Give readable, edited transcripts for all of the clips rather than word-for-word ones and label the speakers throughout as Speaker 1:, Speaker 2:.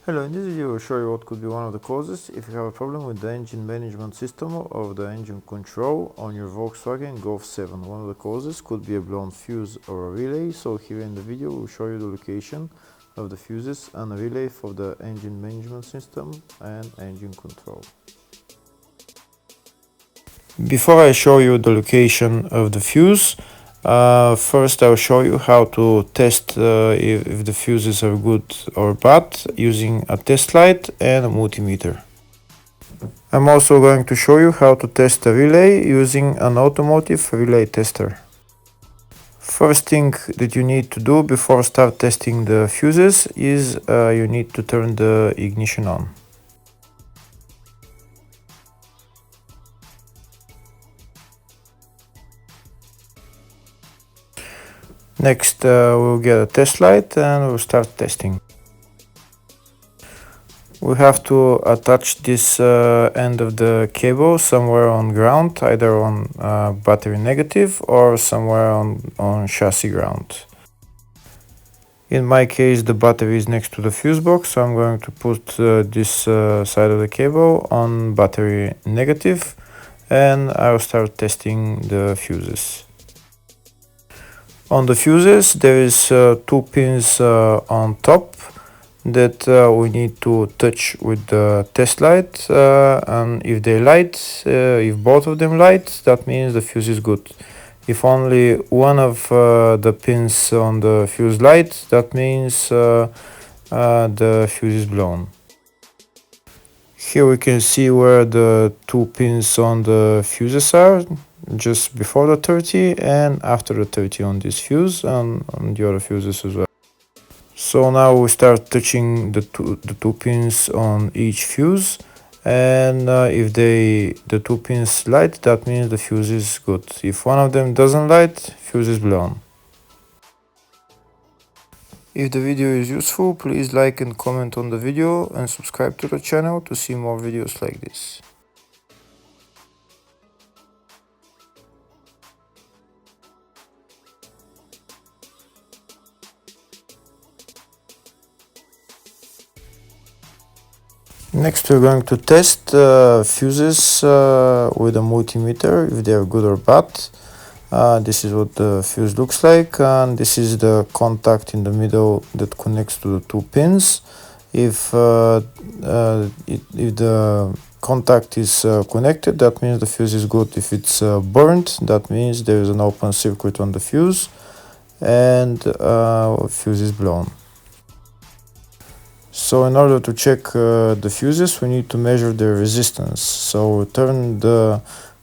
Speaker 1: Hello, in this video I will show you what could be one of the causes if you have a problem with the engine management system or the engine control on your Volkswagen Golf 7. One of the causes could be a blown fuse or a relay, so here in the video we'll show you the location of the fuses and a relay for the engine management system and engine control. Before I show you the location of the fuse, first I'll show you how to test if the fuses are good or bad using a test light and a multimeter. I'm also going to show you how to test a relay using an automotive relay tester. First thing that you need to do before start testing the fuses is you need to turn the ignition on. Next we'll get a test light and we'll start testing. We have to attach this end of the cable somewhere on ground, either on battery negative or somewhere on chassis ground. In my case the battery is next to the fuse box, so I'm going to put this side of the cable on battery negative and I'll start testing the fuses. On the fuses there is two pins on top that we need to touch with the test light, and if they light, if both of them light, that means the fuse is good. If only one of the pins on the fuse light, that means the fuse is blown. Here we can see where the two pins on the fuses are, just before the 30 and after the 30 on this fuse and on the other fuses as well. So now we start touching the two pins on each fuse, and if the two pins light, that means the fuse is good. If one of them doesn't light, fuse is blown. If the video is useful, please like and comment on the video and subscribe to the channel to see more videos like this. Next we're going to test fuses with a multimeter, if they are good or bad. This is what the fuse looks like, and this is the contact in the middle that connects to the two pins. If the contact is connected, that means the fuse is good. If it's burnt, that means there is an open circuit on the fuse and fuse is blown. So in order to check the fuses, we need to measure the resistance. So turn the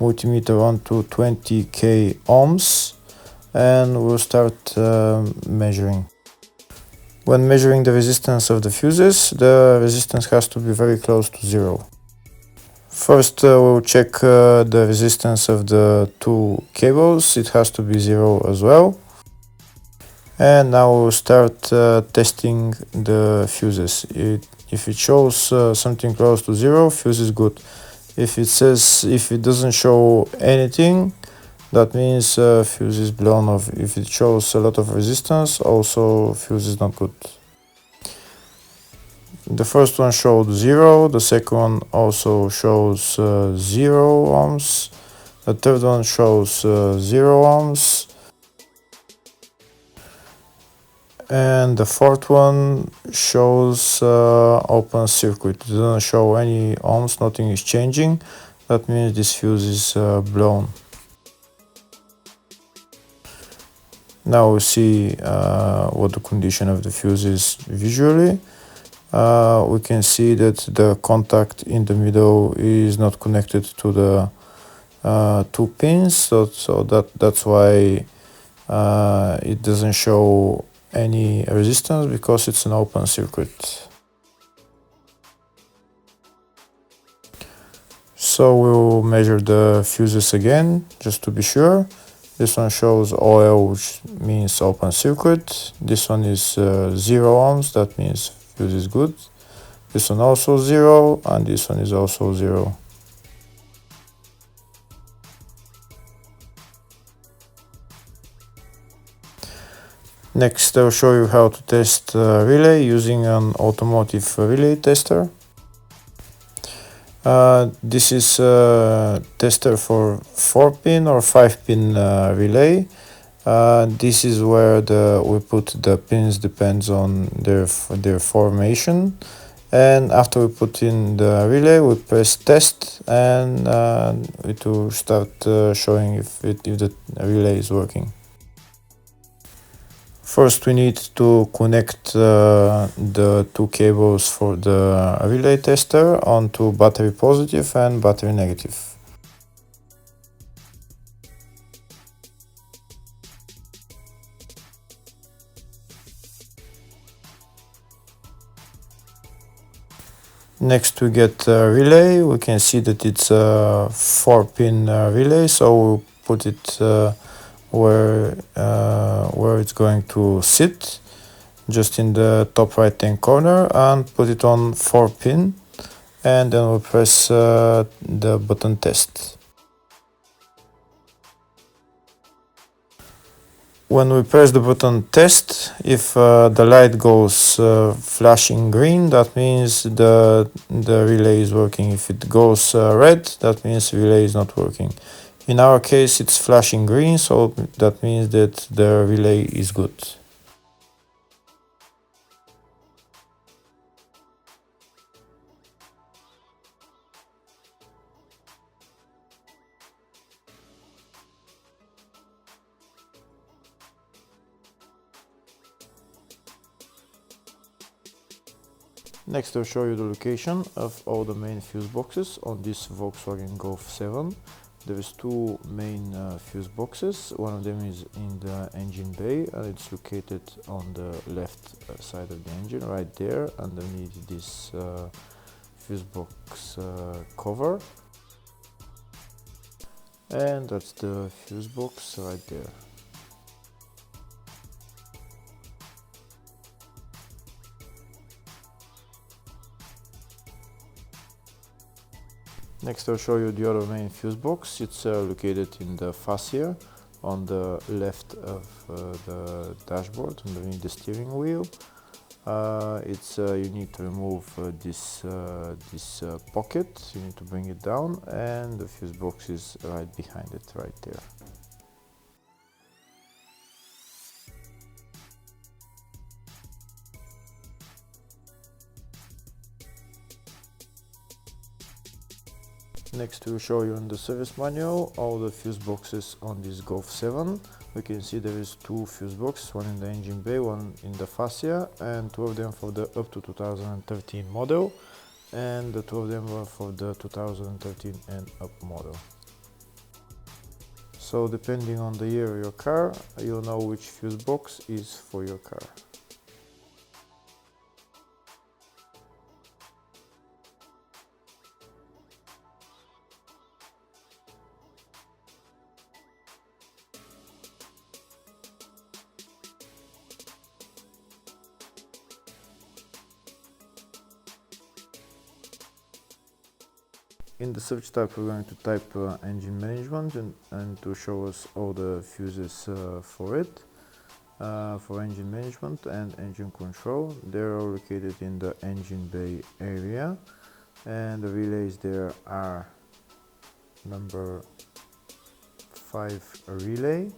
Speaker 1: multimeter on to 20k ohms and we'll start measuring. When measuring the resistance of the fuses, the resistance has to be very close to zero. First we'll check the resistance of the two cables. It has to be zero as well. And now we'll start testing the fuses. If it shows something close to zero, fuse is good. If it doesn't show anything, that means fuse is blown off. If it shows a lot of resistance, also fuse is not good. The first one showed 0, the second one also shows 0 ohms, the third one shows 0 ohms, and the fourth one shows open circuit. It doesn't show any ohms, nothing is changing. That means this fuse is blown. Now we see what the condition of the fuse is visually. We can see that the contact in the middle is not connected to the two pins, so that's why it doesn't show any resistance, because it's an open circuit. So we'll measure the fuses again just to be sure. This one shows OL, which means open circuit. This one is 0 ohms, that means fuse is good. This one also 0, and this one is also 0. Next, I'll show you how to test relay using an automotive relay tester. This is a tester for 4-pin or 5-pin relay. This is where we put the pins, depends on their formation. And after we put in the relay, we press test, and it will start showing if the relay is working. First, we need to connect the two cables for the relay tester onto battery positive and battery negative. Next, we get a relay. We can see that it's a 4-pin relay, so we'll put it where it's going to sit, just in the top right hand corner, and put it on 4-pin, and then we'll press the button test. When we press the button test, if the light goes flashing green, that means the relay is working. If it goes red, that means the relay is not working. In our case, it's flashing green, so that means that the relay is good. Next, I'll show you the location of all the main fuse boxes on this Volkswagen Golf 7. There is two main fuse boxes. One of them is in the engine bay, and it's located on the left side of the engine, right there, underneath this fuse box cover. And that's the fuse box right there. Next, I'll show you the other main fuse box. It's located in the fascia on the left of the dashboard, underneath the steering wheel. You need to remove this pocket. You need to bring it down, and the fuse box is right behind it, right there. Next, we'll show you in the service manual all the fuse boxes on this Golf 7. We can see there is two fuse boxes, one in the engine bay, one in the fascia, and two of them for the up to 2013 model, and the two of them were for the 2013 and up model. So depending on the year of your car, you'll know which fuse box is for your car. In the search tab, we're going to type engine management, and to show us all the fuses for it. For engine management and engine control, they're all located in the engine bay area, and the relays there are number 5 relay,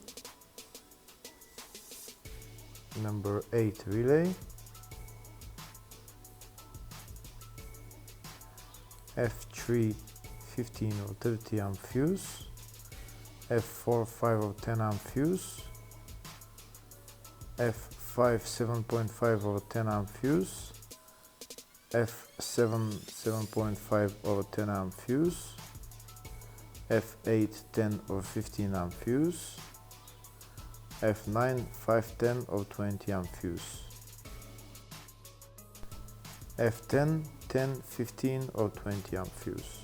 Speaker 1: number 8 relay, F3 15 or 30 amp fuse, F4 5 or 10 amp fuse, F5 7.5 or 10 amp fuse, F7 7.5 or 10 amp fuse, F8 10 or 15 amp fuse, F9 510 or 20 amp fuse, F10 10, 15 or 20 amp fuse.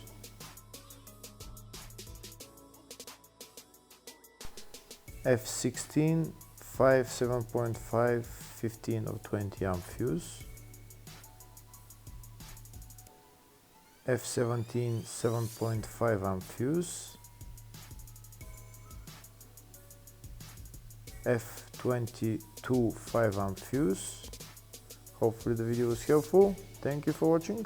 Speaker 1: F16 5 7.5 15 or 20 amp fuse, F17 7.5 amp fuse, F12 22 5-amp fuse. Hopefully the video was helpful. Thank you for watching.